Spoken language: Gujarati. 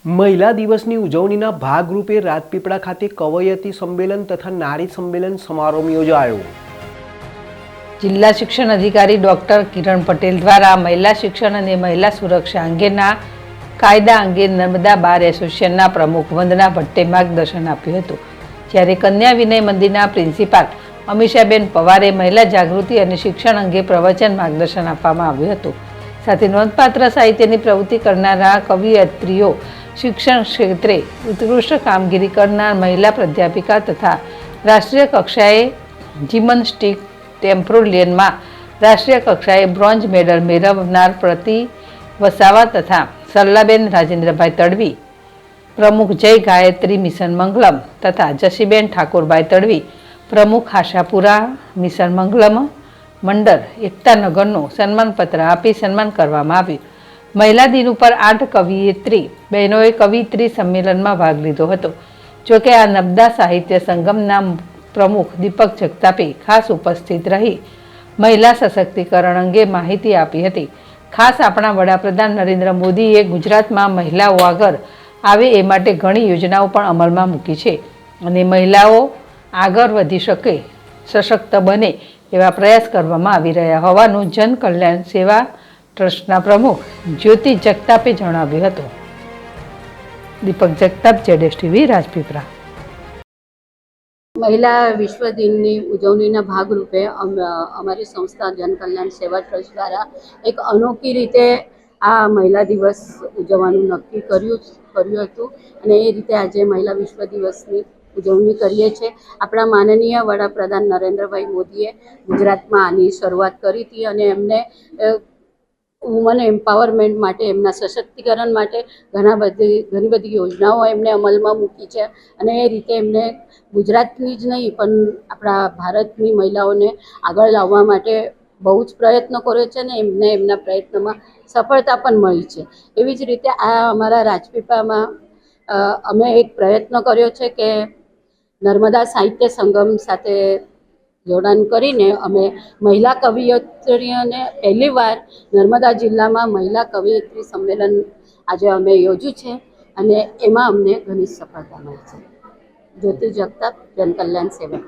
મહિલા દિવસની ઉજવણીના ભાગરૂપે રાજપીપળા ખાતે કવયતી સંમેલન તથા નારી સંમેલન સમારોહ યોજાયો। જિલ્લા શિક્ષણ અધિકારી ડોક્ટર કિરણ પટેલ દ્વારા મહિલા શિક્ષણ અને મહિલા સુરક્ષા અંગેના કાયદા અંગે નર્મદા બાર એસોસિએશનના પ્રમુખ વંદના ભટ્ટે માર્ગદર્શન આપ્યું હતું। જ્યારે કન્યા વિનય મંદિરના પ્રિન્સિપાલ અમીષાબેન પવારે મહિલા જાગૃતિ અને શિક્ષણ અંગે પ્રવચન માર્ગદર્શન આપવામાં આવ્યું હતું। સાથે નોંધપાત્ર સાહિત્યની પ્રવૃત્તિ કરનારા કવિયત્રીઓ, શિક્ષણ ક્ષેત્રે ઉત્કૃષ્ટ કામગીરી કરનાર મહિલા પ્રાધ્યાપિકા તથા રાષ્ટ્રીય કક્ષાએ જિમ્નાસ્ટિક ટેમ્પોરિયનમાં રાષ્ટ્રીય કક્ષાએ બ્રોન્ઝ મેડલ મેળવનાર પ્રતિ વસાવા તથા સરલાબેન રાજેન્દ્રભાઈ તડવી, પ્રમુખ જય ગાયત્રી મિશન મંગલમ તથા જસીબેન ઠાકોરભાઈ તડવી, પ્રમુખ આશાપુરા મિશન મંગલમ મંડળ એકતાનગરનું સન્માનપત્ર આપી સન્માન કરવામાં આવ્યું। મહિલા દિન ઉપર 8 કવિયત્રી બહેનોએ કવિયત્રી સંમેલનમાં ભાગ લીધો હતો। જોકે આ નર્મદા સાહિત્ય સંગમના પ્રમુખ દીપક જગતાપે ખાસ ઉપસ્થિત રહી મહિલા સશક્તિકરણ અંગે માહિતી આપી હતી। ખાસ આપણા વડાપ્રધાન નરેન્દ્ર મોદીએ ગુજરાતમાં મહિલાઓ આગળ આવે એ માટે ઘણી યોજનાઓ પણ અમલમાં મૂકી છે અને મહિલાઓ આગળ વધી શકે, સશક્ત બને એવા પ્રયાસ કરવામાં આવી રહ્યા હોવાનું જન કલ્યાણ સેવા ટ્રસ્ટના પ્રમુખ જ્યોતિ જગતાપે જણાવ્યું હતું। દીપક જગતાપ, જેડેશ ટીવી, રાજપીપળા। મહિલા વિશ્વ દિનની ઉજવણીના ભાગરૂપે અમારી સંસ્થા જન કલ્યાણ સેવા ટ્રસ્ટ દ્વારા એક અનોખી રીતે આ મહિલા દિવસ ઉજવવાનું નક્કી કર્યું હતું અને એ રીતે આજે મહિલા વિશ્વ દિવસની ઉજવણી કરીએ છીએ। આપણા માનનીય વડાપ્રધાન નરેન્દ્રભાઈ મોદીએ ગુજરાતમાં આની શરૂઆત કરી હતી અને એમને વુમન એમ્પાવરમેન્ટ માટે, એમના સશક્તિકરણ માટે ઘણી બધી યોજનાઓ એમને અમલમાં મૂકી છે અને એ રીતે એમને ગુજરાતની જ નહીં પણ આપણા ભારતની મહિલાઓને આગળ લાવવા માટે બહુ જ પ્રયત્નો કર્યો છે અને એમને એમના પ્રયત્નોમાં સફળતા પણ મળી છે। એવી જ રીતે આ અમારા રાજપીપળામાં અમે એક પ્રયત્ન કર્યો છે કે નર્મદા સાહિત્ય સંગમ સાથે જોડાણ કરીને અમે મહિલા કવિયત્રીઓને પહેલીવાર નર્મદા જિલ્લામાં મહિલા કવિયત્રી સંમેલન આજે અમે યોજ્યું છે અને એમાં અમને ઘણી સફળતા મળી છે। જ્યોતિ જગતાપ, જન કલ્યાણ સેવા।